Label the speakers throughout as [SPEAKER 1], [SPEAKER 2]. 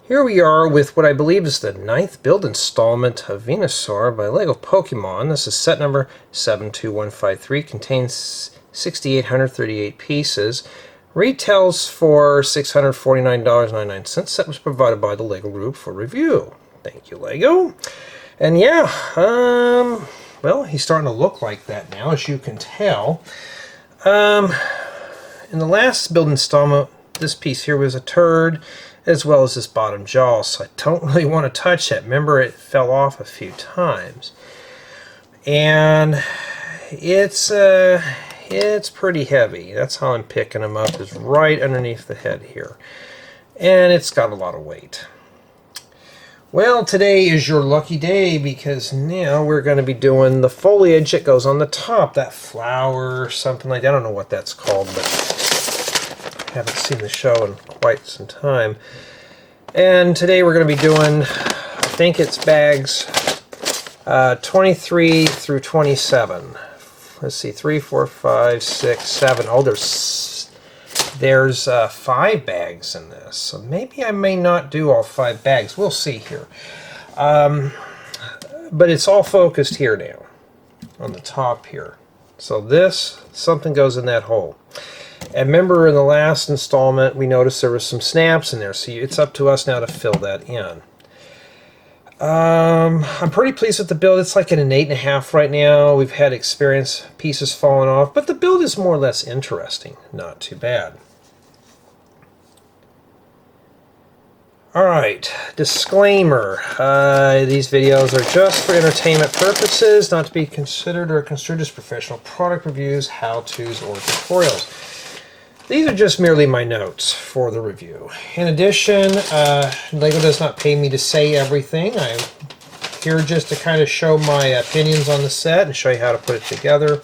[SPEAKER 1] Here we are with what I believe is the 9th build installment of Venusaur by LEGO Pokemon. This is set number 72153, contains 6,838 pieces. Retails for $649.99. Set was provided by the LEGO Group for review. Thank you, LEGO. And yeah, well, he's starting to look like that now, as you can tell. In the last build installment, this piece here was a turd, as well as this bottom jaw, so I don't really want to touch it. Remember, it fell off a few times. And it's pretty heavy. That's how I'm picking them up, is right underneath the head here. And it's got a lot of weight. Well, today is your lucky day, because now we're going to be doing the foliage that goes on the top, that flower or something like that. I don't know what that's called, but I haven't seen the show in quite some time. And today we're going to be doing, I think it's bags 23 through 27. Let's see, 3, 4, 5, 6, 7. Oh, there's 5 bags in this, so maybe I may not do all 5 bags. We'll see here. But it's all focused here now, on the top here. So this, something goes in that hole. And remember, in the last installment, we noticed there was some snaps in there, so it's up to us now to fill that in. I'm pretty pleased with the build. It's like at an 8.5 right now. We've had experience pieces falling off, but the build is more or less interesting. Not too bad. Alright, disclaimer. These videos are just for entertainment purposes, not to be considered or construed as professional product reviews, how-tos, or tutorials. These are just merely my notes for the review. In addition, LEGO does not pay me to say everything. I'm here just to kind of show my opinions on the set and show you how to put it together.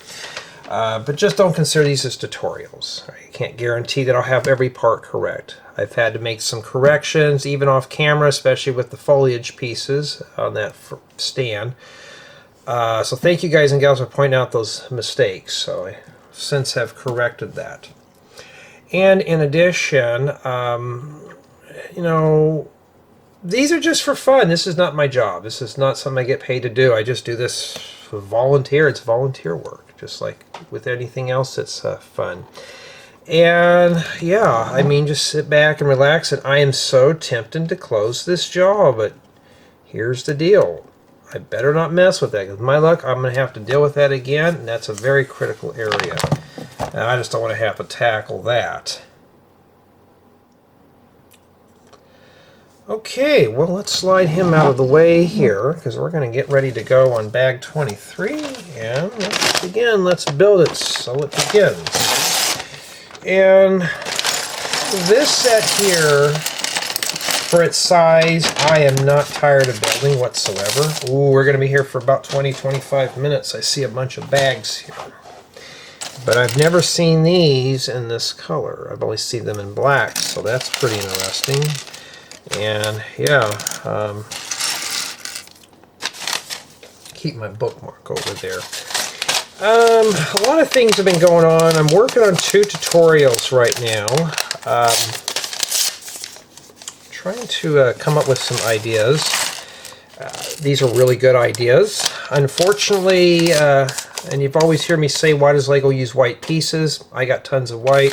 [SPEAKER 1] But just don't consider these as tutorials. I can't guarantee that I'll have every part correct. I've had to make some corrections, even off camera, especially with the foliage pieces on that stand. So thank you guys and gals for pointing out those mistakes. So I since have corrected that. And in addition, you know, these are just for fun. This is not my job. This is not something I get paid to do. I just do this for volunteer. It's volunteer work, just like with anything else that's fun. And yeah, I mean, just sit back and relax. And I am so tempted to close this jaw, but here's the deal. I better not mess with that, because my luck, I'm going to have to deal with that again, and that's a very critical area. And I just don't want to have to tackle that. Okay, well, let's slide him out of the way here, because we're going to get ready to go on bag 23. And let's begin. Let's build it so it begins. And this set here, for its size, I am not tired of building whatsoever. Ooh, we're going to be here for about 20-25 minutes. I see a bunch of bags here. But I've never seen these in this color. I've only seen them in black, so that's pretty interesting. And yeah, keep my bookmark over there. A lot of things have been going on. I'm working on 2 tutorials right now. Trying to come up with some ideas. These are really good ideas. Unfortunately, and you've always heard me say, why does LEGO use white pieces? I got tons of white.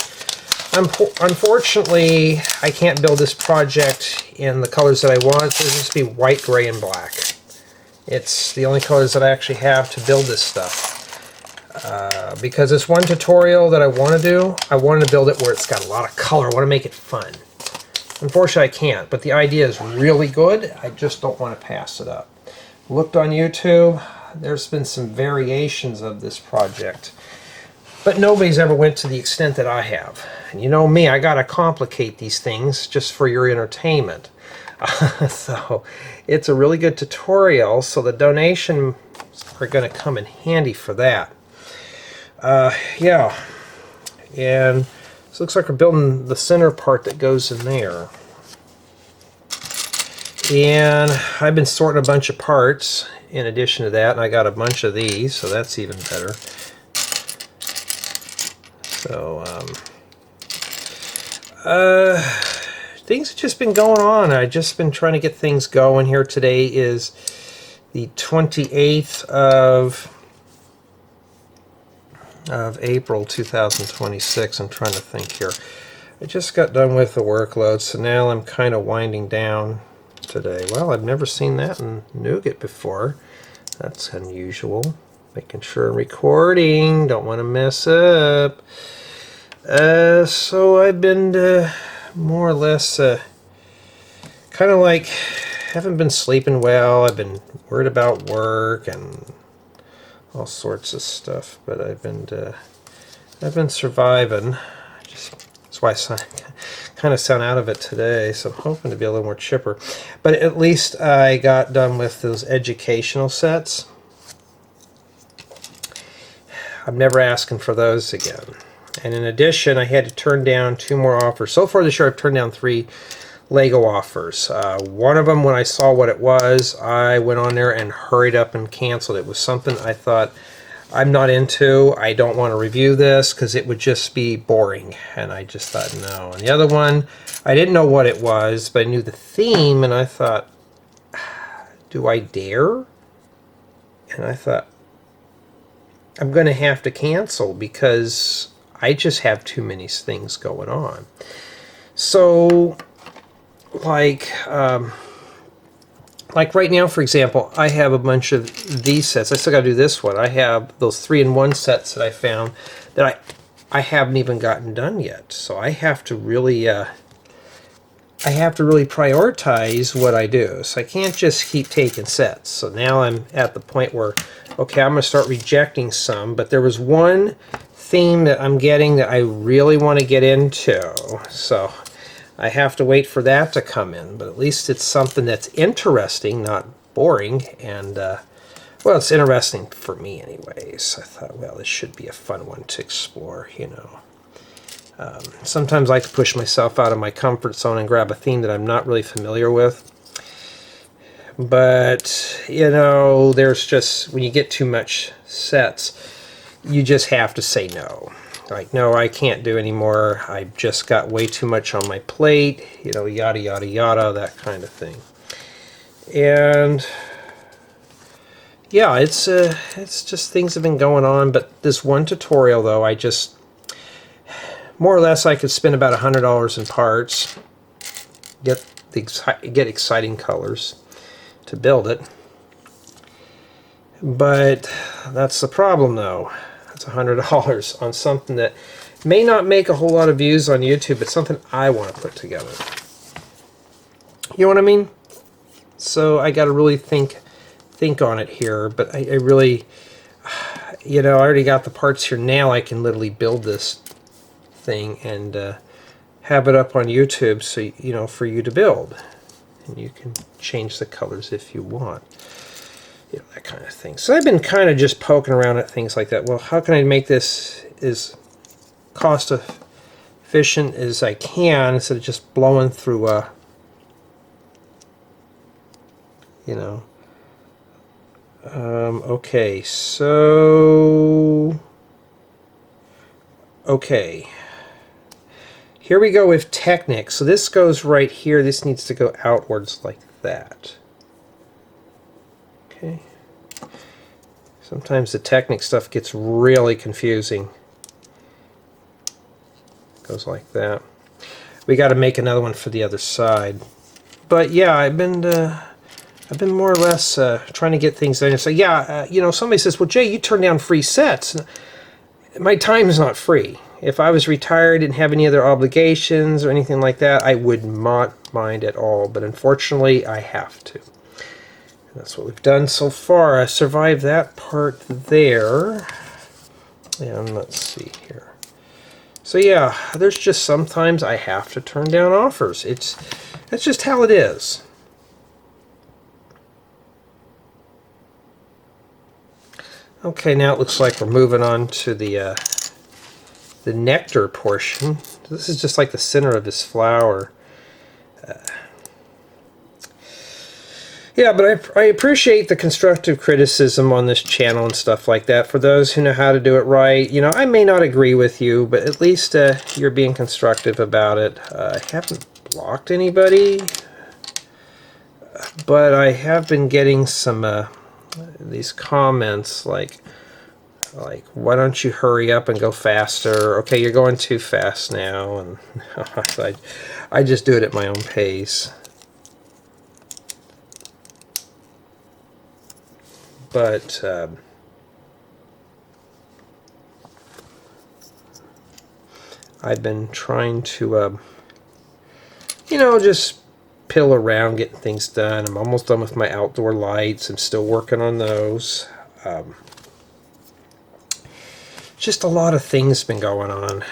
[SPEAKER 1] Unfortunately, I can't build this project in the colors that I want. So it'll just be white, gray, and black. It's the only colors that I actually have to build this stuff. Because this one tutorial that I want to do, I wanted to build it where it's got a lot of color. I want to make it fun. Unfortunately, I can't, but the idea is really good. I just don't want to pass it up. Looked on YouTube. There's been some variations of this project, but nobody's ever went to the extent that I have. And you know me, I gotta complicate these things just for your entertainment. So it's a really good tutorial, so the donations are going to come in handy for that. Yeah, and this looks like we're building the center part that goes in there. And I've been sorting a bunch of parts in addition to that, and I got a bunch of these, so that's even better. So, things have just been going on. I've just been trying to get things going here. Today is the 28th of April 2026. I'm trying to think here. I just got done with the workload, so now I'm kind of winding down today. Well, I've never seen that in Nougat before. That's unusual. Making sure I'm recording. Don't want to mess up. So I've been more or less kind of like haven't been sleeping well. I've been worried about work and all sorts of stuff, but I've been surviving. That's why I kind of sound out of it today, so I'm hoping to be a little more chipper. But at least I got done with those educational sets. I'm never asking for those again. And in addition, I had to turn down 2 more offers. So far this year, I've turned down 3 Lego offers. One of them, when I saw what it was, I went on there and hurried up and canceled. It was something I thought I'm not into. I don't want to review this because it would just be boring. And I just thought, no. And the other one, I didn't know what it was, but I knew the theme, and I thought, do I dare? And I thought, I'm going to have to cancel because I just have too many things going on. So, like right now, for example, I have a bunch of these sets. I still got to do this one. I have those 3-in-1 sets that I found that I haven't even gotten done yet. So I have to really prioritize what I do. So I can't just keep taking sets. So now I'm at the point where, okay, I'm going to start rejecting some. But there was one theme that I'm getting that I really want to get into. So I have to wait for that to come in. But at least it's something that's interesting, not boring. And, well, it's interesting for me anyways. I thought, well, this should be a fun one to explore, you know. Sometimes I like to push myself out of my comfort zone and grab a theme that I'm not really familiar with. But, you know, there's just, when you get too much sets, you just have to say no. Like, no, I can't do anymore. I've just got way too much on my plate, you know, yada, yada, yada, that kind of thing. And yeah, it's just things have been going on. But this one tutorial, though, I just, more or less, I could spend about $100 in parts, get exciting colors to build it. But that's the problem, though. It's $100 on something that may not make a whole lot of views on YouTube, but something I want to put together. You know what I mean? So I got to really think on it here. But I really, you know, I already got the parts here. Now I can literally build this thing and have it up on YouTube, so you know, for you to build, and you can change the colors if you want, you know, that kind of thing. So I've been kind of just poking around at things like that. Well, how can I make this as cost efficient as I can instead of just blowing through you know, okay, so okay, here we go with Technic. So this goes right here. This needs to go outwards like that. Okay. Sometimes the Technic stuff gets really confusing. Goes like that. We got to make another one for the other side. But yeah, I've been more or less trying to get things done. So yeah, you know, somebody says, well, Jay, you turn down free sets. My time is not free. If I was retired, didn't have any other obligations or anything like that, I would not mind at all. But unfortunately, I have to. And that's what we've done so far. I survived that part there. And let's see here. So yeah, there's just sometimes I have to turn down offers. That's just how it is. Okay, now it looks like we're moving on to the nectar portion. This is just like the center of this flower. Yeah, but I appreciate the constructive criticism on this channel and stuff like that. For those who know how to do it right, you know, I may not agree with you, but at least you're being constructive about it. I haven't blocked anybody, but I have been getting some these comments like, why don't you hurry up and go faster? Okay, you're going too fast now, and I just do it at my own pace. But I've been trying to, you know, just pill around getting things done. I'm almost done with my outdoor lights. I'm still working on those. Just a lot of things been going on.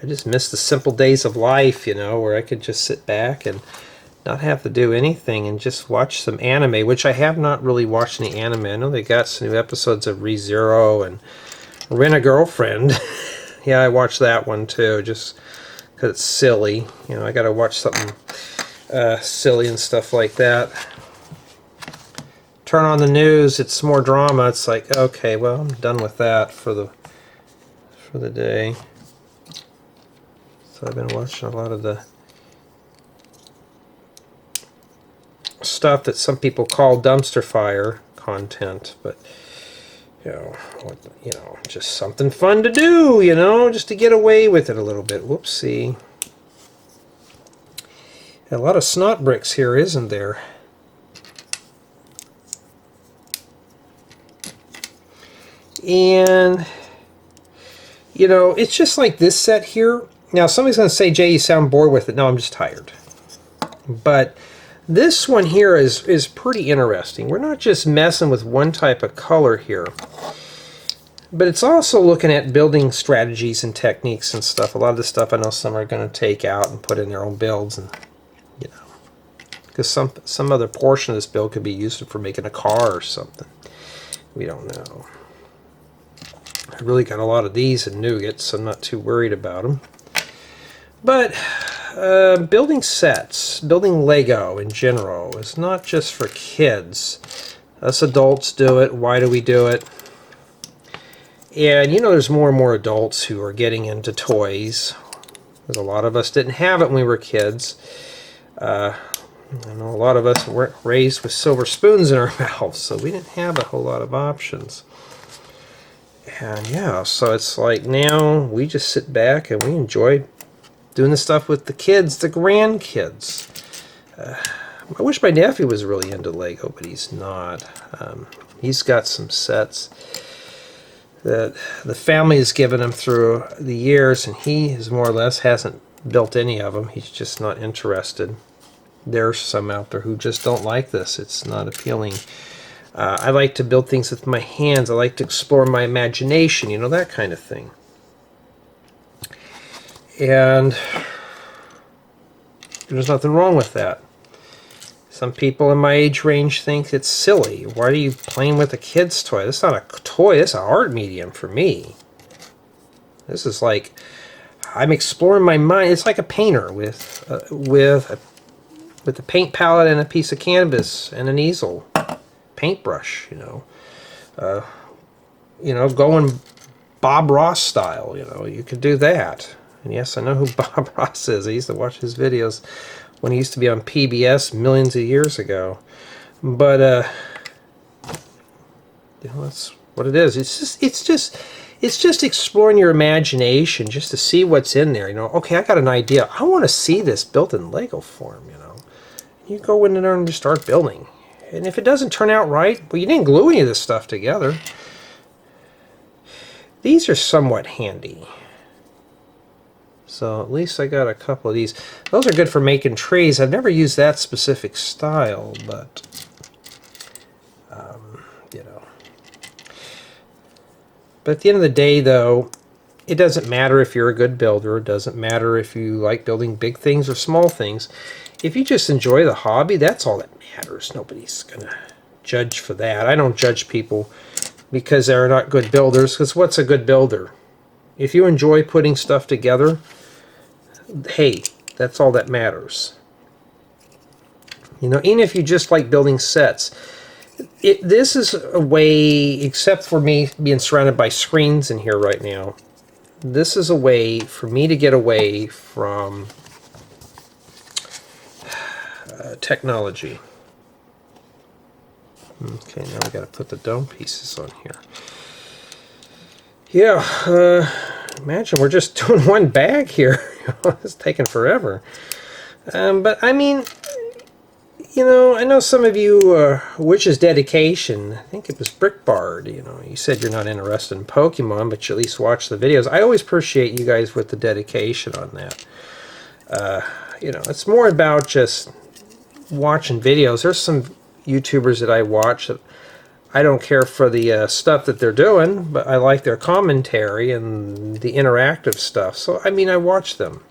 [SPEAKER 1] I just miss the simple days of life, you know, where I could just sit back and not have to do anything and just watch some anime, which I have not really watched any anime. I know they got some new episodes of ReZero and Rent a Girlfriend. Yeah, I watched that one too, just because it's silly. You know, I got to watch something silly and stuff like that. Turn on the news, it's more drama. It's like, okay, well, I'm done with that for the day. So I've been watching a lot of the stuff that some people call dumpster fire content, but you know, just something fun to do, you know, just to get away with it a little bit. Whoopsie. A lot of snot bricks here, isn't there? And, you know, it's just like this set here. Now, somebody's going to say, Jay, you sound bored with it. No, I'm just tired. But this one here is pretty interesting. We're not just messing with one type of color here, but it's also looking at building strategies and techniques and stuff. A lot of the stuff I know some are going to take out and put in their own builds, and you know, because some other portion of this build could be used for making a car or something. We don't know. I really got a lot of these in nougat, so I'm not too worried about them. But building sets, building Lego in general, is not just for kids. Us adults do it. Why do we do it? And you know, there's more and more adults who are getting into toys, because a lot of us didn't have it when we were kids. I know a lot of us weren't raised with silver spoons in our mouths, so we didn't have a whole lot of options. And yeah, so it's like now we just sit back and we enjoy doing the stuff with the kids, the grandkids. I wish my nephew was really into Lego, but he's not. He's got some sets that the family has given him through the years, and he is more or less hasn't built any of them. He's just not interested. There's some out there who just don't like this. It's not appealing. I like to build things with my hands. I like to explore my imagination, you know, that kind of thing. And there's nothing wrong with that. Some people in my age range think it's silly. Why are you playing with a kid's toy? That's not a toy, that's an art medium for me. This is like, I'm exploring my mind. It's like a painter with a paint palette and a piece of canvas and an easel. Paintbrush, you know, going Bob Ross style, you know, you could do that. And yes, I know who Bob Ross is. I used to watch his videos when he used to be on PBS millions of years ago. But you know, that's what it is. It's just exploring your imagination, just to see what's in there. You know, okay, I got an idea. I want to see this built in Lego form. You know, you go in there and just start building. And if it doesn't turn out right, well, you didn't glue any of this stuff together. These are somewhat handy. So at least I got a couple of these. Those are good for making trees. I've never used that specific style, but you know. But at the end of the day, though, it doesn't matter if you're a good builder. It doesn't matter if you like building big things or small things. If you just enjoy the hobby, that's all that matters. Nobody's going to judge for that. I don't judge people because they're not good builders, because what's a good builder? If you enjoy putting stuff together, hey, that's all that matters. You know, even if you just like building sets, this is a way, except for me being surrounded by screens in here right now, this is a way for me to get away from technology. Okay, now we got to put the dome pieces on here. Yeah, imagine we're just doing one bag here. It's taking forever. But I mean, you know, I know some of you, which is dedication. I think it was Brickbard. You know, you said you're not interested in Pokemon, but you at least watch the videos. I always appreciate you guys with the dedication on that. You know, it's more about just watching videos. There's some YouTubers that I watch that I don't care for the stuff that they're doing, but I like their commentary and the interactive stuff. So, I mean, I watch them.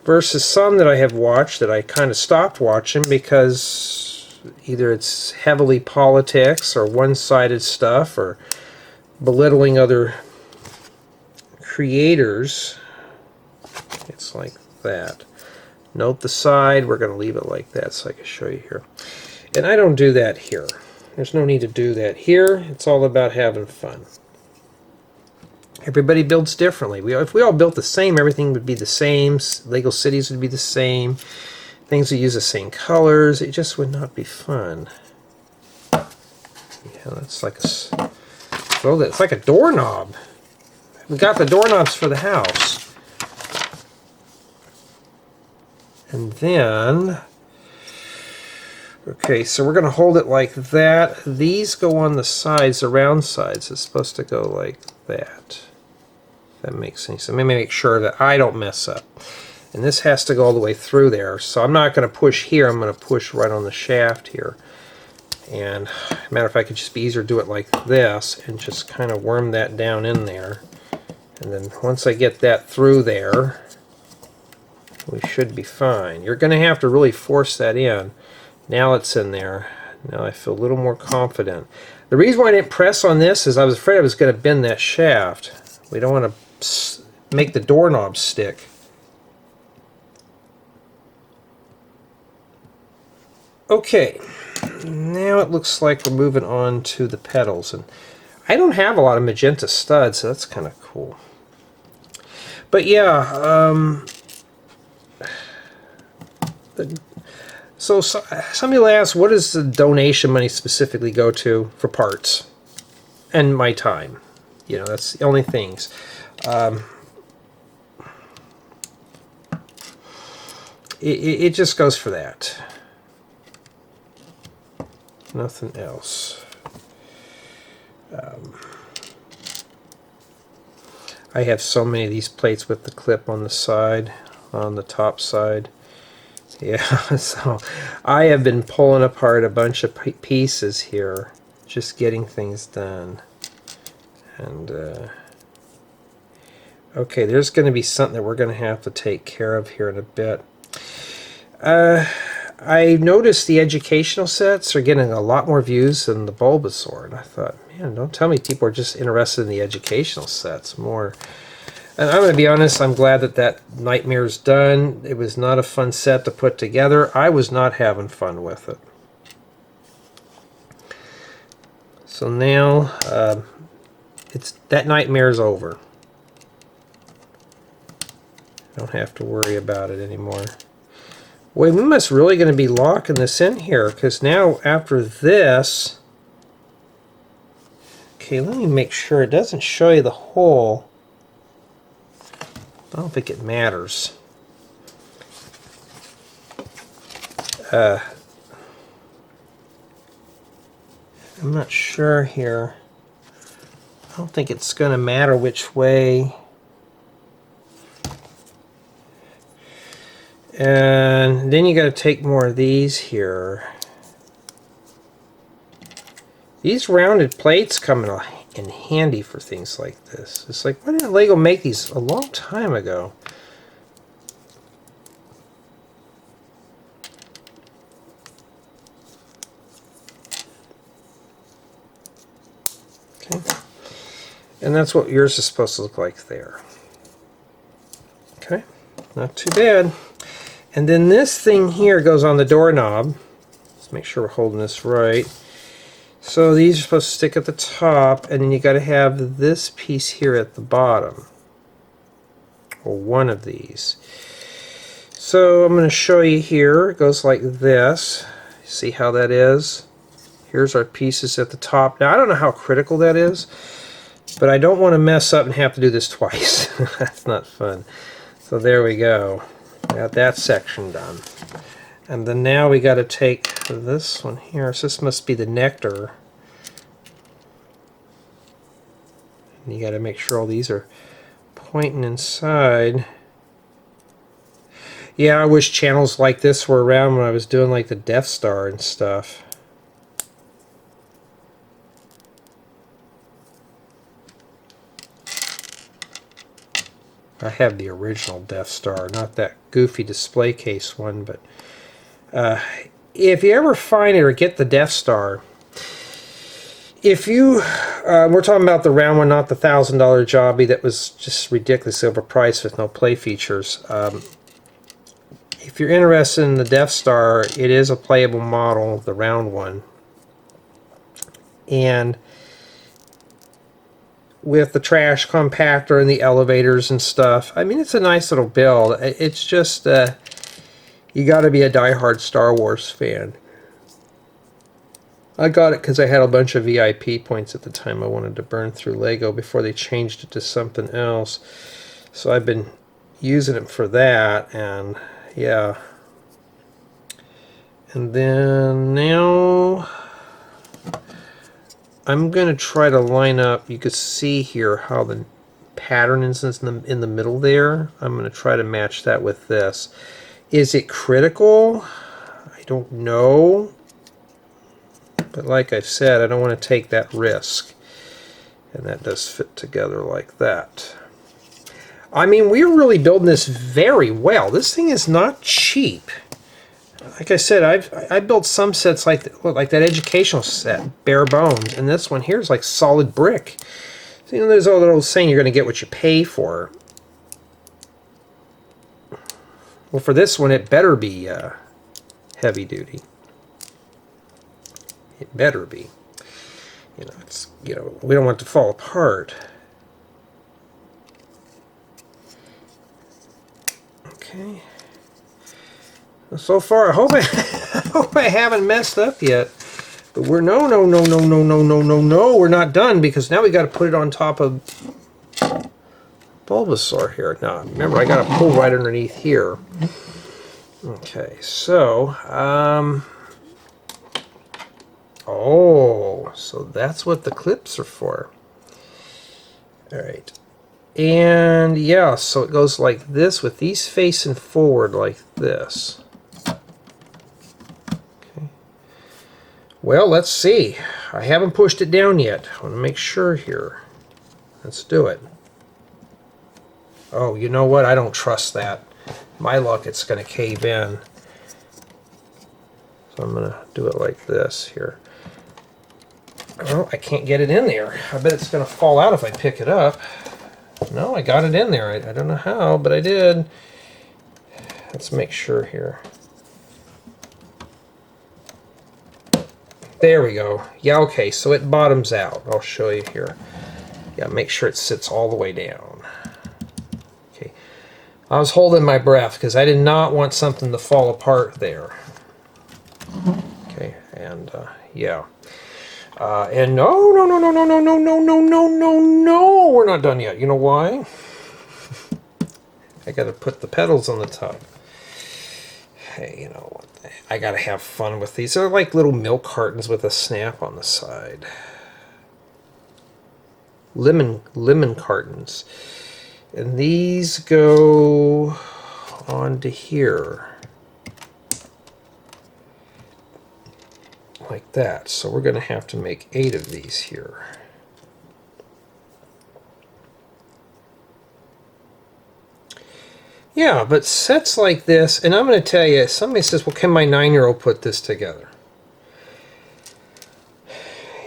[SPEAKER 1] Versus some that I have watched that I kind of stopped watching because either it's heavily politics or one-sided stuff or belittling other creators. It's like that. Note the side. We're going to leave it like that so I can show you here. And I don't do that here. There's no need to do that here. It's all about having fun. Everybody builds differently. If we all built the same, everything would be the same. Lego cities would be the same. Things would use the same colors. It just would not be fun. Yeah, that's like it's like a doorknob. We got the doorknobs for the house. And then, okay, so we're going to hold it like that. These go on the sides, the round sides. It's supposed to go like that. If that makes any sense. Let me make sure that I don't mess up. And this has to go all the way through there. So I'm not going to push here. I'm going to push right on the shaft here. And matter of fact, it could just be easier to do it like this and just kind of worm that down in there. And then once I get that through there, we should be fine. You're going to have to really force that in. Now it's in there. Now I feel a little more confident. The reason why I didn't press on this is I was afraid I was going to bend that shaft. We don't want to make the doorknob stick. Okay, now it looks like we're moving on to the pedals. And I don't have a lot of magenta studs, so that's kind of cool. But yeah, so somebody will ask, what does the donation money specifically go to for parts? And my time. You know, that's the only things. It just goes for that. Nothing else. I have so many of these plates with the clip on the side, on the top side. Yeah, so I have been pulling apart a bunch of pieces here, just getting things done. And okay, there's going to be something that we're going to have to take care of here in a bit. I noticed the educational sets are getting a lot more views than the Bulbasaur, and I thought, man, don't tell me people are just interested in the educational sets more. And I'm going to be honest, I'm glad that that Nightmare's done. It was not a fun set to put together. I was not having fun with it. So now, that Nightmare's over. Don't have to worry about it anymore. Wait, we must really going to be locking this in here, because now after this... Okay, let me make sure it doesn't show you the hole. I don't think it matters. I'm not sure here. I don't think it's going to matter which way. And then you got to take more of these here. These rounded plates come in handy for things like this. It's like, why didn't Lego make these a long time ago? Okay. And that's what yours is supposed to look like there. Okay, not too bad. And then this thing here goes on the doorknob. Let's make sure we're holding this right. So these are supposed to stick at the top, and then you got to have this piece here at the bottom, or one of these. So I'm going to show you here. It goes like this. See how that is? Here's our pieces at the top. Now I don't know how critical that is, but I don't want to mess up and have to do this twice. That's not fun. So there we go. Got that section done. And then now we got to take this one here. So this must be the nectar. And you got to make sure all these are pointing inside. Yeah, I wish channels like this were around when I was doing like the Death Star and stuff. I have the original Death Star, not that goofy display case one, but if you ever find it or get the Death Star, if you, we're talking about the round one, not the $1,000 jobby that was just ridiculously overpriced with no play features. If you're interested in the Death Star, it is a playable model, the round one. And with the trash compactor and the elevators and stuff, I mean, it's a nice little build. It's just, you got to be a diehard Star Wars fan. I got it because I had a bunch of VIP points at the time I wanted to burn through Lego before they changed it to something else. So I've been using it for that, and yeah. And then now I'm going to try to line up. You can see here how the pattern is in the middle there. I'm going to try to match that with this. Is it critical? I don't know. But like I said, I don't want to take that risk. And that does fit together like that. I mean, we're really building this very well. This thing is not cheap. Like I said, I built some sets like that educational set, bare bones, and this one here is like solid brick. So, you know, there's all that old saying, you're going to get what you pay for. Well, for this one, it better be heavy duty. It better be. You know, it's, you know, we don't want it to fall apart. Okay. So far, I hope I hope I haven't messed up yet. But we're no, we're not done, because now we got to put it on top of Bulbasaur here. Now, remember, I got to pull right underneath here. Okay, so oh, so that's what the clips are for. All right. And yeah, so it goes like this with these facing forward like this. Okay. Well, let's see. I haven't pushed it down yet. I want to make sure here. Let's do it. Oh, you know what? I don't trust that. My luck, it's going to cave in. So I'm going to do it like this here. Oh, I can't get it in there. I bet it's going to fall out if I pick it up. No, I got it in there. I don't know how, but I did. Let's make sure here. There we go. Yeah, okay, so it bottoms out. I'll show you here. Yeah, make sure it sits all the way down. Okay. I was holding my breath because I did not want something to fall apart there. Okay, and yeah. And no, we're not done yet. You know why? I got to put the petals on the top. Hey, you know what? I got to have fun with these. They're like little milk cartons with a snap on the side. Lemon cartons. And these go onto here. Like that. So we're going to have to make 8 of these here. Yeah, but sets like this, and I'm going to tell you, somebody says, well, can my 9-year-old put this together?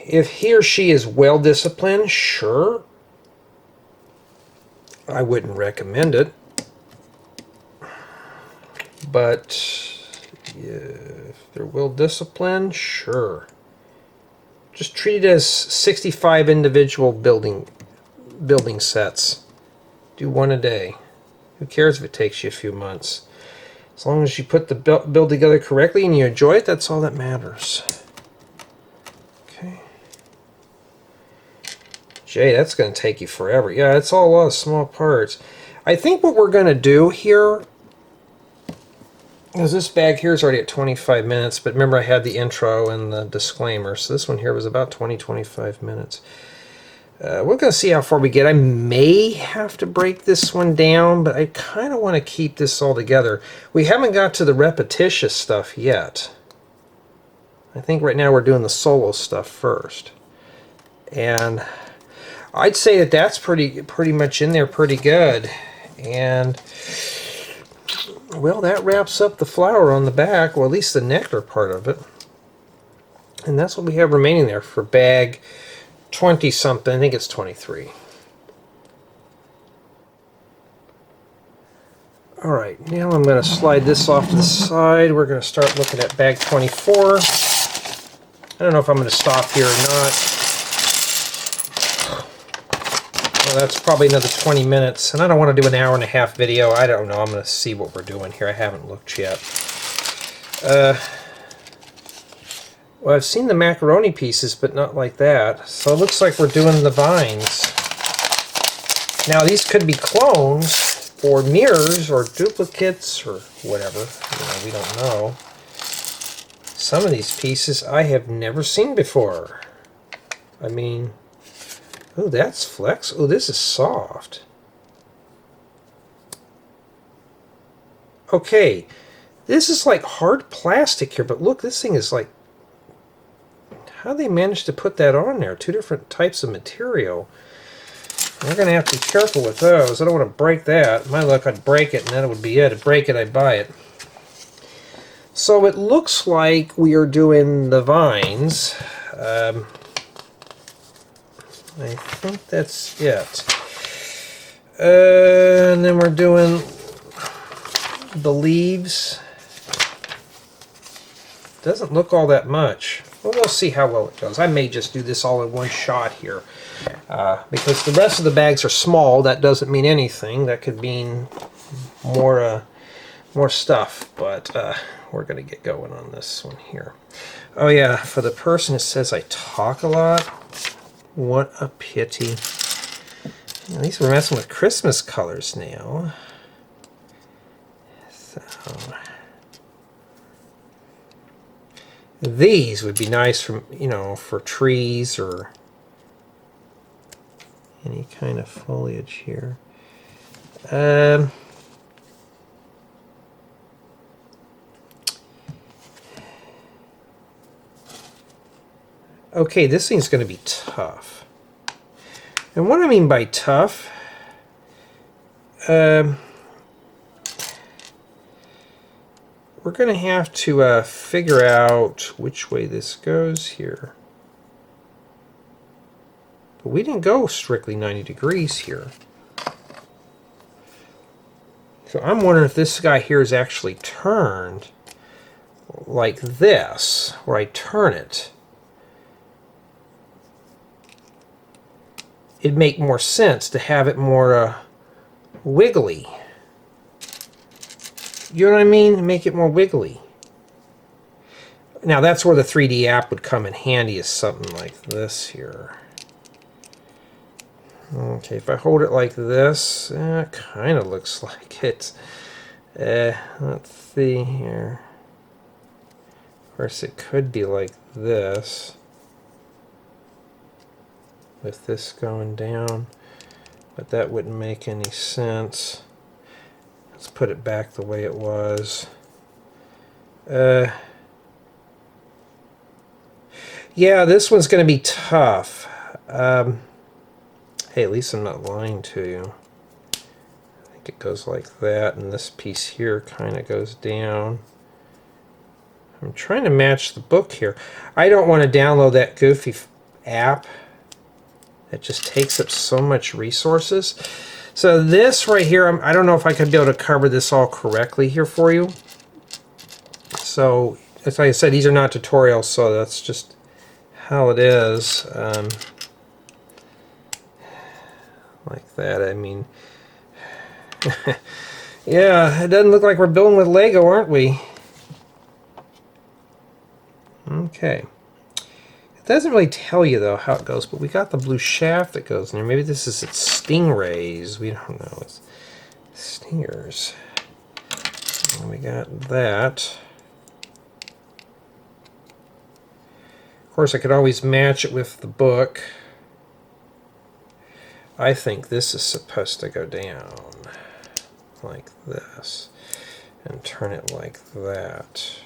[SPEAKER 1] If he or she is well disciplined, sure. I wouldn't recommend it. But if they're well disciplined, sure. Just treat it as 65 individual building sets. Do one a day. Who cares if it takes you a few months? As long as you put the build together correctly and you enjoy it, that's all that matters. Okay. Jay, that's going to take you forever. Yeah, it's all a lot of small parts. I think what we're going to do here, because this bag here is already at 25 minutes, but remember I had the intro and the disclaimer, so this one here was about 20-25 minutes. We're going to see how far we get. I may have to break this one down, but I kind of want to keep this all together. We haven't got to the repetitious stuff yet. I think right now we're doing the solo stuff first. And I'd say that that's pretty much in there pretty good. And, well, that wraps up the flower on the back, or at least the nectar part of it. And that's what we have remaining there for bag 20-something. I think it's 23. Alright, now I'm going to slide this off to the side. We're going to start looking at bag 24. I don't know if I'm going to stop here or not. Well, that's probably another 20 minutes, and I don't want to do an hour-and-a-half video. I don't know. I'm going to see what we're doing here. I haven't looked yet. Well, I've seen the macaroni pieces, but not like that. So it looks like we're doing the vines. Now, these could be clones, or mirrors, or duplicates, or whatever. You know, we don't know. Some of these pieces I have never seen before. I mean, oh, that's flex. Oh, this is soft. Okay, this is like hard plastic here, but look, this thing is like, how they managed to put that on there? Two different types of material. We're going to have to be careful with those. I don't want to break that. My luck, I'd break it, and then it would be it. I'd break it, I'd buy it. So it looks like we are doing the vines. I think that's it. And then we're doing the leaves. Doesn't look all that much. Well, we'll see how well it goes. I may just do this all in one shot here. Because the rest of the bags are small. That doesn't mean anything. That could mean more stuff. But we're going to get going on this one here. Oh yeah, for the person who says I talk a lot, what a pity. At least we're messing with Christmas colors now. So these would be nice for, you know, for trees or any kind of foliage here. Okay, this thing's going to be tough. And what I mean by tough, we're going to have to figure out which way this goes here. But we didn't go strictly 90 degrees here. So I'm wondering if this guy here is actually turned like this, where I turn it. It'd make more sense to have it more wiggly. You know what I mean? Make it more wiggly. Now that's where the 3D app would come in handy, is something like this here. Okay, if I hold it like this, it kind of looks like it. Let's see here. Of course, it could be like this, with this going down, but that wouldn't make any sense. Let's put it back the way it was. Yeah, this one's going to be tough. Hey, at least I'm not lying to you. I think it goes like that, and this piece here kind of goes down. I'm trying to match the book here. I don't want to download that goofy app. It just takes up so much resources. So this right here, I don't know if I could be able to cover this all correctly here for you. So, as I said, these are not tutorials, so that's just how it is. Like that, I mean, Yeah, it doesn't look like we're building with Lego, aren't we? Okay. It doesn't really tell you, though, how it goes, but we got the blue shaft that goes in there. Maybe this is its stingrays. We don't know. It's stingers. And we got that. Of course, I could always match it with the book. I think this is supposed to go down like this and turn it like that.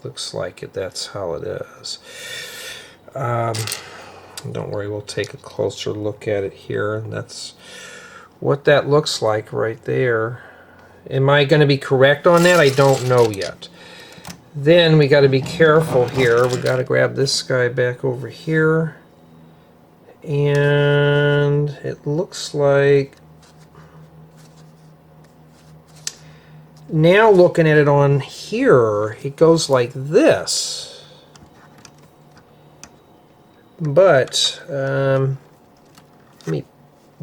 [SPEAKER 1] Looks like it. That's how it is. Don't worry, we'll take a closer look at it here. And that's what that looks like right there. Am I going to be correct on that? I don't know yet. Then we got to be careful here. We got to grab this guy back over here. And it looks like, now looking at it on here, it goes like this. But let me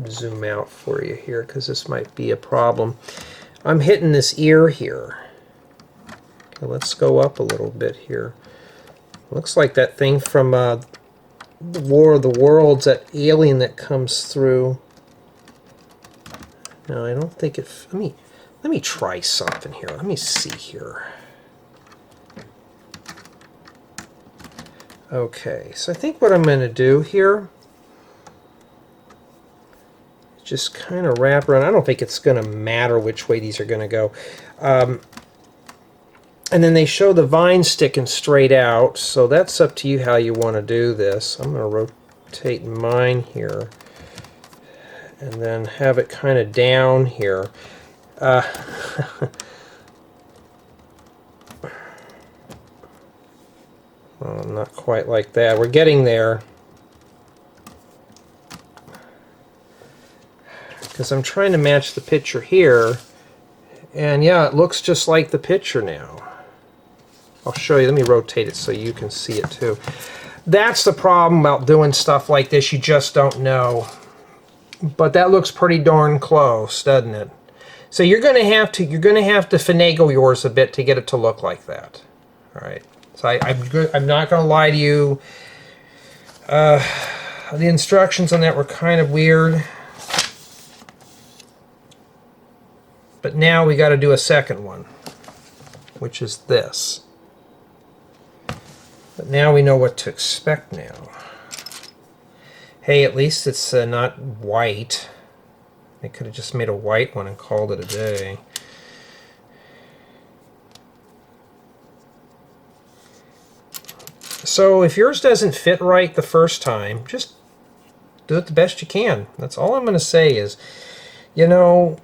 [SPEAKER 1] zoom out for you here, because this might be a problem. I'm hitting this ear here. Okay, let's go up a little bit here. Looks like that thing from the War of the Worlds, that alien that comes through. No, I don't think it. Let me try something here. Let me see here. Okay, so I think what I'm going to do here, just kind of wrap around. I don't think it's going to matter which way these are going to go. And then they show the vine sticking straight out, so that's up to you how you want to do this. I'm going to rotate mine here and then have it kind of down here. Well, not quite like that. We're getting there. Because I'm trying to match the picture here. And yeah, it looks just like the picture now. I'll show you. Let me rotate it so you can see it too. That's the problem about doing stuff like this. You just don't know. But that looks pretty darn close, doesn't it? So you're going to have to finagle yours a bit to get it to look like that. All right. So I'm not going to lie to you. The instructions on that were kind of weird. But now we got to do a second one, which is this. But now we know what to expect now. Hey, at least it's not white. They could have just made a white one and called it a day. So if yours doesn't fit right the first time, just do it the best you can. That's all I'm going to say is, you know,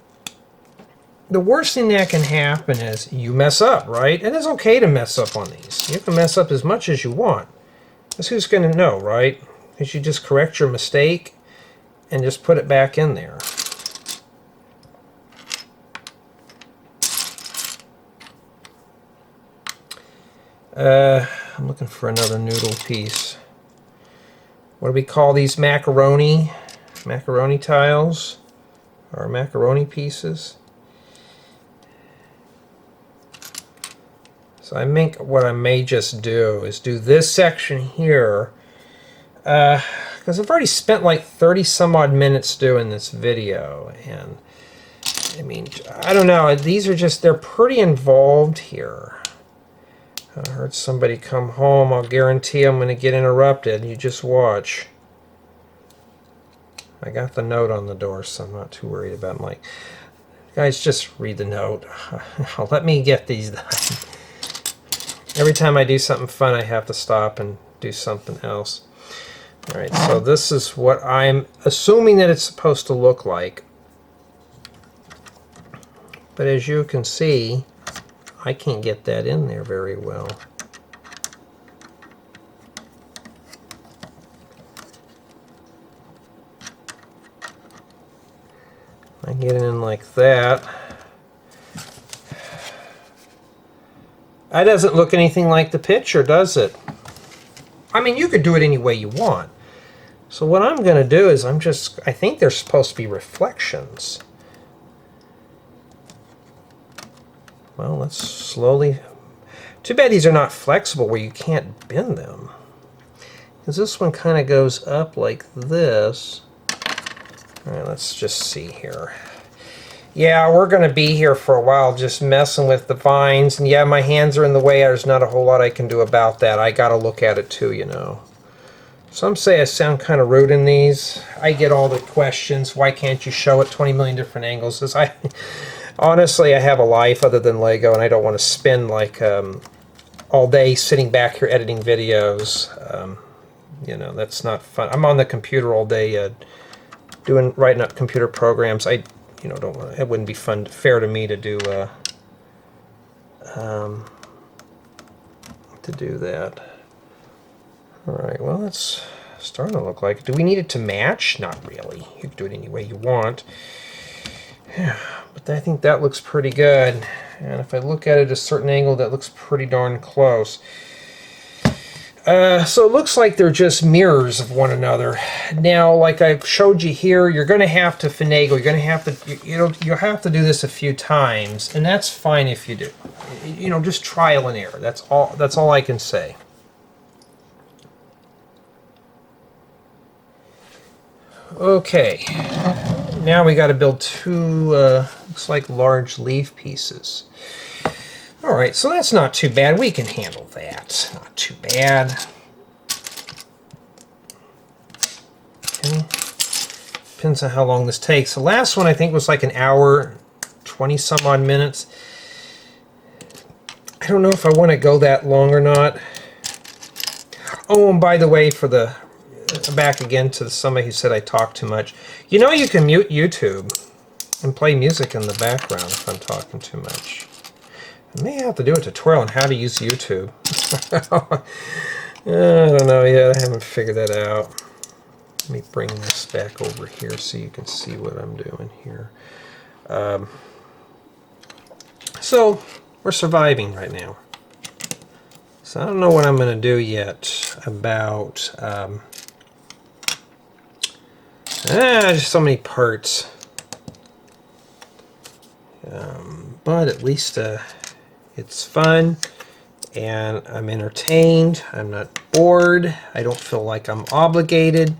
[SPEAKER 1] the worst thing that can happen is you mess up, right? And it's okay to mess up on these. You can mess up as much as you want. That's who's going to know, right? Because you just correct your mistake and just put it back in there. I'm looking for another noodle piece. What do we call these? Macaroni? Macaroni tiles? Or macaroni pieces? So I think what I may just do is do this section here, because I've already spent like 30 some odd minutes doing this video, and I mean, I don't know, these are just, they're pretty involved here. I heard somebody come home. I'll guarantee I'm going to get interrupted. You just watch. I got the note on the door, so I'm not too worried about it. I'm like, guys, just read the note. Let me get these done. Every time I do something fun, I have to stop and do something else. All right, so this is what I'm assuming that it's supposed to look like. But as you can see, I can't get that in there very well. I get it in like that. That doesn't look anything like the picture, does it? I mean, you could do it any way you want. So what I'm going to do is I think they're supposed to be reflections. Well, let's slowly... Too bad these are not flexible where you can't bend them. Because this one kind of goes up like this. All right, let's just see here. Yeah, we're going to be here for a while just messing with the vines. And yeah, my hands are in the way. There's not a whole lot I can do about that. I got to look at it too, you know. Some say I sound kind of rude in these. I get all the questions. Why can't you show it 20 million different angles? Honestly, I have a life other than Lego, and I don't want to spend like all day sitting back here editing videos. You know, that's not fun. I'm on the computer all day writing up computer programs. You know, don't want. It wouldn't be fair to me to do that. All right. Well, it's starting to look like. Do we need it to match? Not really. You can do it any way you want. Yeah, but I think that looks pretty good. And if I look at it at a certain angle, that looks pretty darn close. So it looks like they're just mirrors of one another. Now, like I've showed you here, you're going to have to finagle. You're going to have to, you'll have to do this a few times, and that's fine if you do. You know, just trial and error. That's all I can say. Okay, now we got to build two, looks like large leaf pieces. All right, so that's not too bad. We can handle that. Not too bad. Okay. Depends on how long this takes. The last one I think was like an hour, 20 some odd minutes. I don't know if I want to go that long or not. Oh, and by the way, for the back again to somebody who said I talk too much. You know, you can mute YouTube and play music in the background if I'm talking too much. I may have to do a tutorial on how to use YouTube. I don't know yet. I haven't figured that out. Let me bring this back over here so you can see what I'm doing here. So we're surviving right now. So I don't know what I'm going to do yet about just so many parts. But at least it's fun, and I'm entertained. I'm not bored. I don't feel like I'm obligated.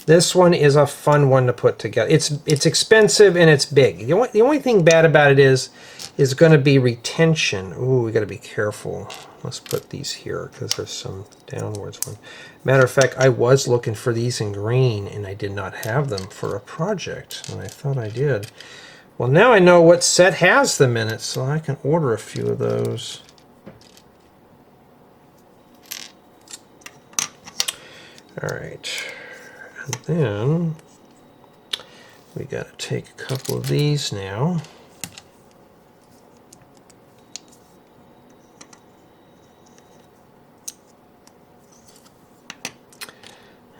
[SPEAKER 1] This one is a fun one to put together. It's expensive and it's big. The only thing bad about it is going to be retention. Ooh, we got to be careful. Let's put these here because there's some downwards one. Matter of fact, I was looking for these in green and I did not have them for a project, and I thought I did. Well, now I know what set has them in it, so I can order a few of those. All right, and then we got to take a couple of these now.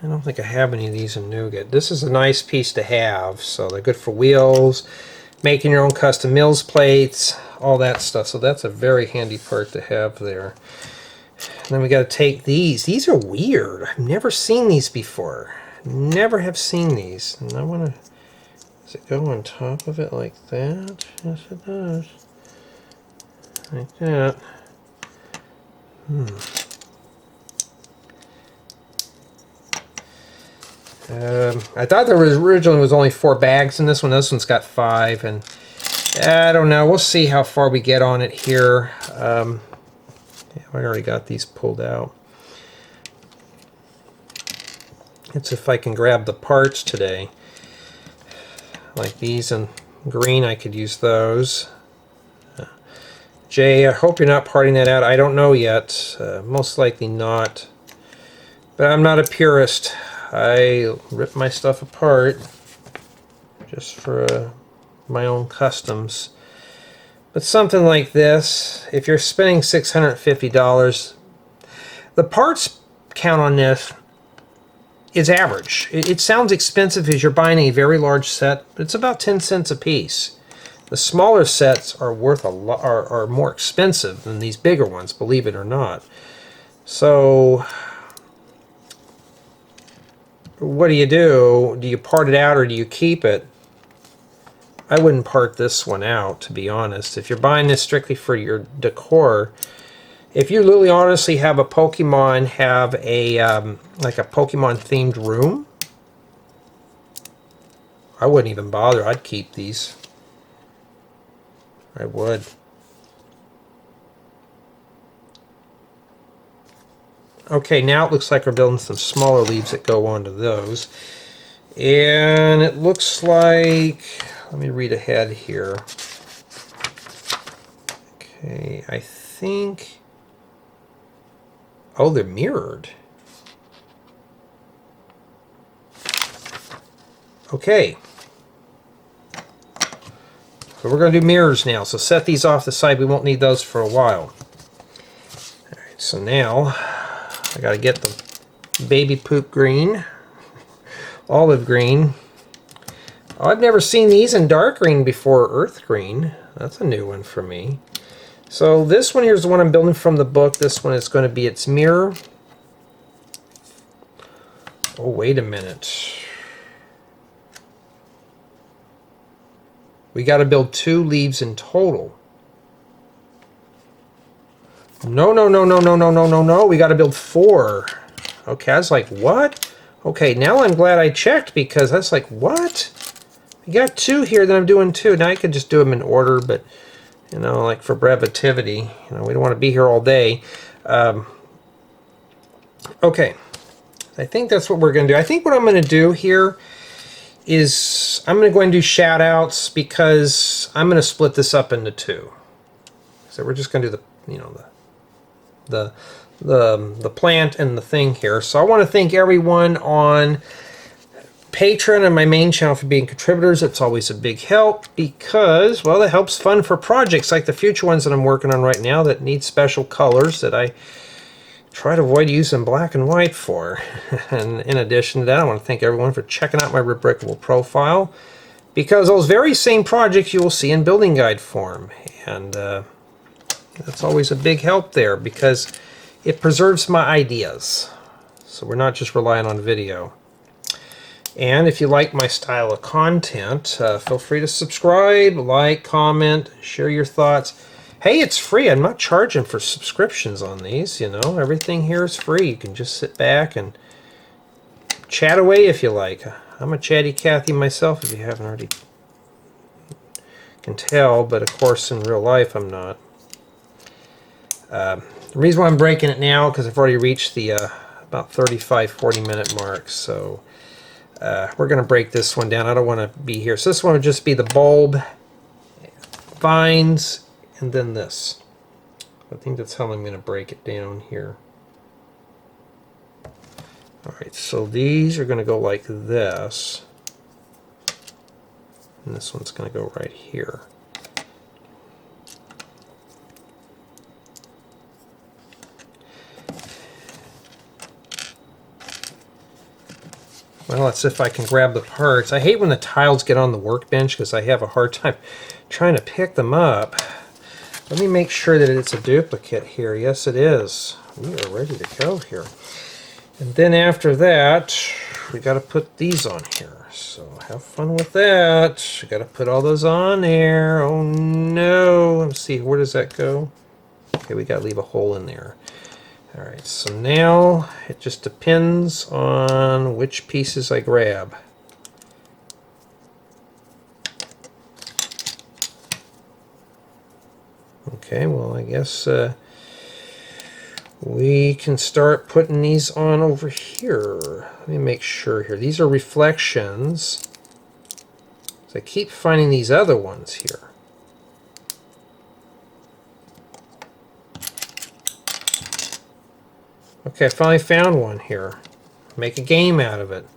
[SPEAKER 1] I don't think I have any of these in Nougat. This is a nice piece to have, so they're good for wheels, making your own custom mills plates, all that stuff. So that's a very handy part to have there. And then we got to take these. These are weird. I've never seen these before. Never have seen these. And I want to... Does it go on top of it like that? Yes, it does. Like that. I thought there was originally was only 4 bags in this one. This one's got 5, and I don't know. We'll see how far we get on it here. Yeah, I already got these pulled out. It's if I can grab the parts today. Like these in green, I could use those. Jay, I hope you're not parting that out. I don't know yet. Most likely not. But I'm not a purist. I rip my stuff apart just for my own customs. But something like this, if you're spending $650, the parts count on this is average. It sounds expensive as you're buying a very large set, but it's about 10 cents a piece. The smaller sets are worth a lot, are more expensive than these bigger ones, believe it or not. So what do? Do you part it out or do you keep it? I wouldn't part this one out, to be honest. If you're buying this strictly for your decor, if you really honestly have a Pokemon, have a like a Pokemon themed room, I wouldn't even bother. I'd keep these. I would. Okay, now it looks like we're building some smaller leaves that go onto those. And it looks like, let me read ahead here. Okay, I think, oh, they're mirrored. Okay. So we're going to do mirrors now. So set these off the side. We won't need those for a while. All right, so now I got to get the baby poop green. Olive green. Oh, I've never seen these in dark green before. Earth green. That's a new one for me. So this one here is the one I'm building from the book. This one is going to be its mirror. Oh, wait a minute. We got to build 2 leaves in total. No, no, no, no, no, no, no, no, no. We got to build 4. Okay, I was like, what? Okay, now I'm glad I checked, because I was like, what? We got 2 here, then I'm doing 2. Now I could just do them in order, but, you know, like for brevitivity, you know, we don't want to be here all day. Okay, I think that's what we're going to do. I think what I'm going to do here is I'm going to go and do shout outs, because I'm going to split this up into 2. So we're just going to do the, you know, the plant and the thing here. So I want to thank everyone on Patreon and my main channel for being contributors. It's always a big help, because, well, it helps fund for projects like the future ones that I'm working on right now that need special colors that I try to avoid using black and white for. And in addition to that, I want to thank everyone for checking out my Rebrickable profile, because those very same projects you will see in building guide form. And that's always a big help there, because it preserves my ideas. So we're not just relying on video. And if you like my style of content, feel free to subscribe, like, comment, share your thoughts. Hey, it's free. I'm not charging for subscriptions on these, you know. Everything here is free. You can just sit back and chat away if you like. I'm a chatty Cathy myself, if you haven't already can tell, but of course in real life I'm not. The reason why I'm breaking it now, because I've already reached the about 35-40 minute mark, so we're going to break this one down. I don't want to be here. So this one would just be the bulb, vines, and then this. I think that's how I'm going to break it down here. Alright, so these are going to go like this. And this one's going to go right here. Well, let's see if I can grab the parts. I hate when the tiles get on the workbench, because I have a hard time trying to pick them up. Let me make sure that it's a duplicate here. Yes, it is. We are ready to go here. And then after that, we got to put these on here. So have fun with that. We got to put all those on there. Oh no. Let's see, where does that go? Okay, we got to leave a hole in there. Alright, so now it just depends on which pieces I grab. Okay, well, I guess we can start putting these on over here. Let me make sure here. These are reflections. So I keep finding these other ones here. Okay, I finally found one here. Make a game out of it.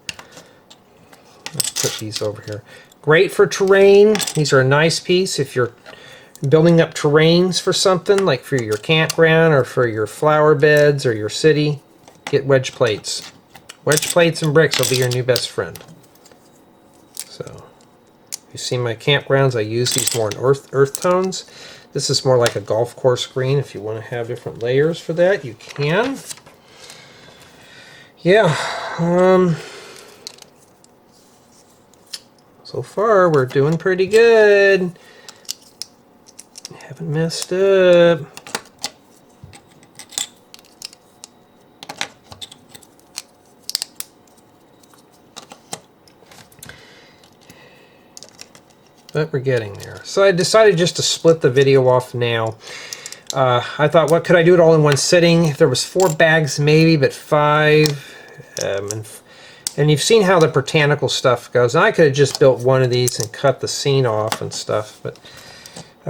[SPEAKER 1] Let's put these over here. Great for terrain. These are a nice piece if you're building up terrains for something, like for your campground or for your flower beds or your city. Get wedge plates. Wedge plates and bricks will be your new best friend. So, you see my campgrounds, I use these more in earth tones. This is more like a golf course green. If you want to have different layers for that, you can. Yeah, so So far, we're doing pretty good. Haven't messed up. But we're getting there. So I decided just to split the video off now. I thought, what could I do it all in one sitting? If there was 4 bags, maybe, but 5. And you've seen how the botanical stuff goes. And I could have just built one of these and cut the scene off and stuff. But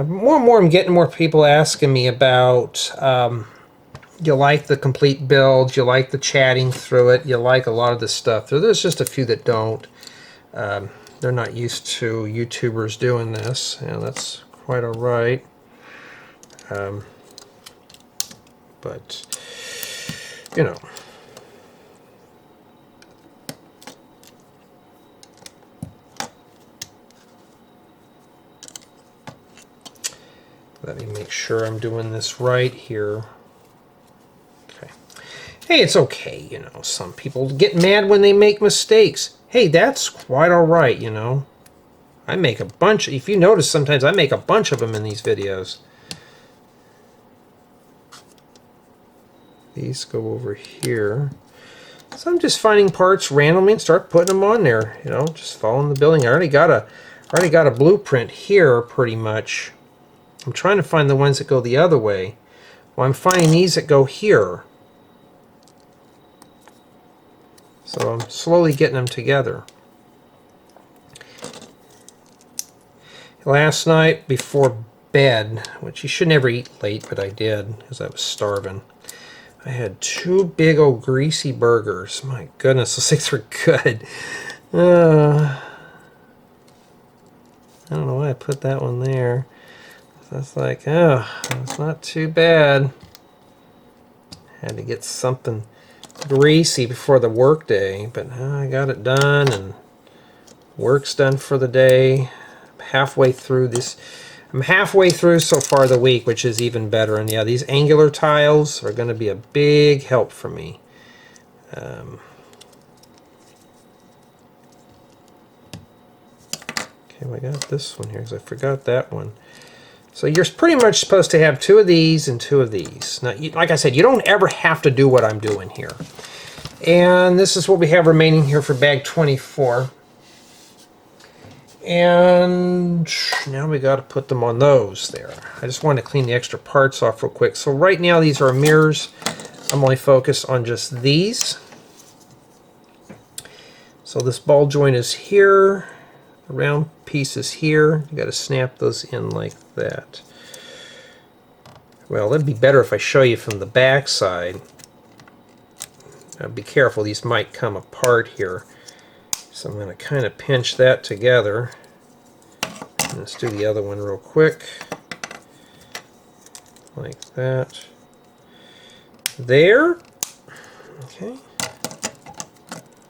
[SPEAKER 1] more and more, I'm getting more people asking me about, you like the complete build, you like the chatting through it, you like a lot of this stuff. There's just a few that don't. They're not used to YouTubers doing this, and that's quite all right. But, you know. Let me make sure I'm doing this right here. Okay. Hey, it's okay, you know. Some people get mad when they make mistakes. Hey, that's quite all right, you know. I make a bunch. If you notice, sometimes I make a bunch of them in these videos. These go over here. So I'm just finding parts randomly and start putting them on there. You know, just following the building. I already got a blueprint here, pretty much. I'm trying to find the ones that go the other way. Well, I'm finding these that go here. So I'm slowly getting them together. Last night before bed, which you should never eat late, but I did because I was starving. I had 2 big old greasy burgers. My goodness, those things were good. I don't know why I put that one there. That's like, oh, it's not too bad. Had to get something greasy before the work day, but I got it done and work's done for the day. I'm halfway through this. I'm halfway through so far the week, which is even better. And yeah, these angular tiles are going to be a big help for me. Okay, well, I got this one here because I forgot that one. So you're pretty much supposed to have 2 of these and 2 of these. Now, like I said, you don't ever have to do what I'm doing here. And this is what we have remaining here for bag 24. And now we got to put them on those there. I just want to clean the extra parts off real quick. So right now these are mirrors. I'm only focused on just these. So this ball joint is here. The round piece is here. You got to snap those in like that. Well, that'd be better if I show you from the back side. Now be careful, these might come apart here. So I'm going to kind of pinch that together. And let's do the other one real quick. Like that. There. Okay.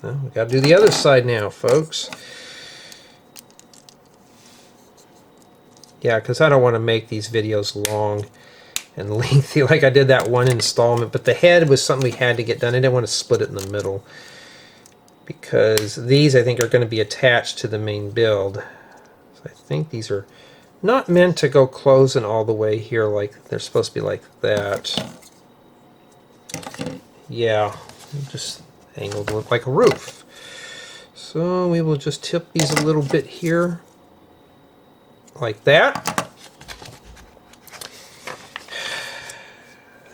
[SPEAKER 1] Well, we got to do the other side now, folks. Yeah, because I don't want to make these videos long and lengthy like I did that one installment. But the head was something we had to get done. I didn't want to split it in the middle, because these, I think, are going to be attached to the main build. So I think these are not meant to go closing all the way here like they're supposed to be like that. Yeah, just angled look like a roof. So we will just tip these a little bit here like that.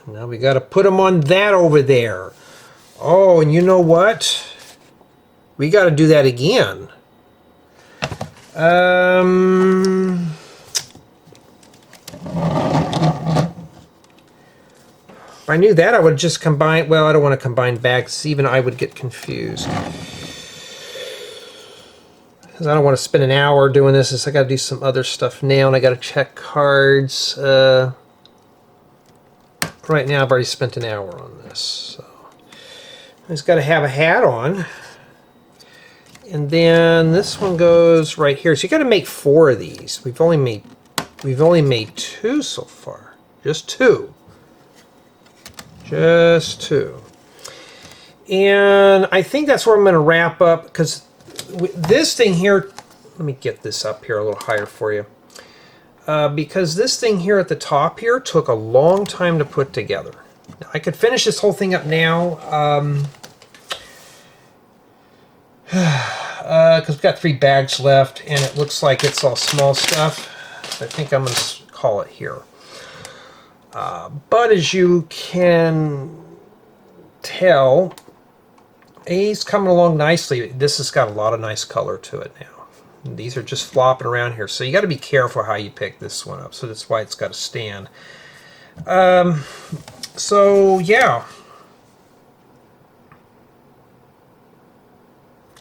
[SPEAKER 1] Now we got to put them on that over there. Oh, and you know what? We got to do that again. If I knew that, I would just combine. Well, I don't want to combine bags. Even I would get confused. Because I don't want to spend an hour doing this. I got to do some other stuff now, and I got to check cards. Right now, I've already spent an hour on this. So I just got to have a hat on. And then this one goes right here. So you got to make 4 of these. We've only made 2 so far. Just 2. Just 2. And I think that's where I'm going to wrap up, because this thing here let me get this up here a little higher for you. Because this thing here at the top here took a long time to put together. Now, I could finish this whole thing up now, because we've got 3 bags left, and it looks like it's all small stuff. So I think I'm going to call it here. But as you can tell, he's coming along nicely. This has got a lot of nice color to it now. These are just flopping around here, so you got to be careful how you pick this one up. So that's why it's got to stand. So yeah,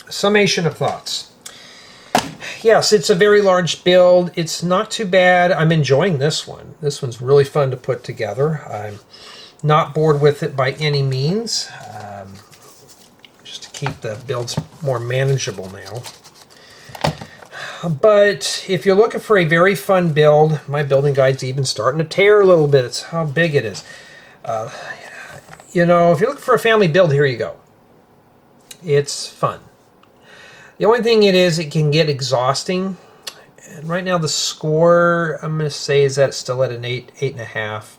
[SPEAKER 1] Summation of Thoughts. Yes, it's a very large build. It's not too bad. I'm enjoying this one. This one's really fun to put together. I'm not bored with it by any means. Just to keep the builds more manageable now. But if you're looking for a very fun build, my building guide's even starting to tear a little bit. It's how big it is. You know, if you're looking for a family build, here you go. It's fun. The only thing it can get exhausting. And right now the score, I'm going to say, is that it's still at an 8, 8.5.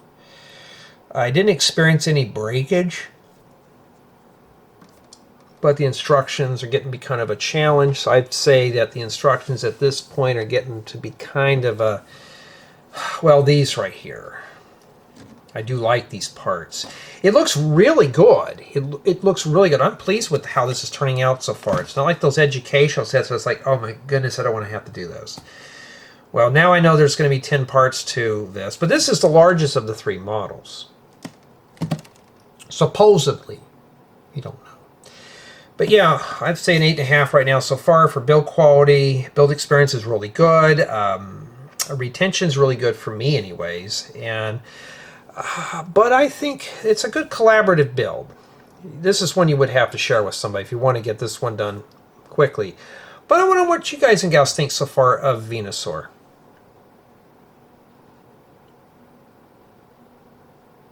[SPEAKER 1] I didn't experience any breakage, but the instructions are getting to be kind of a challenge. So I'd say that the instructions at this point are getting to be kind of a, well, these right here. I do like these parts. It looks really good. It looks really good. I'm pleased with how this is turning out so far. It's not like those educational sets where it's like, oh my goodness, I don't want to have to do those. Well, now I know there's going to be 10 parts to this, but this is the largest of the 3 models. Supposedly. You don't know. But yeah, I'd say an 8.5 right now so far for build quality. Build experience is really good. Retention is really good for me anyways. But I think it's a good collaborative build. This is one you would have to share with somebody if you want to get this one done quickly. But I want to know what you guys and gals think so far of Venusaur.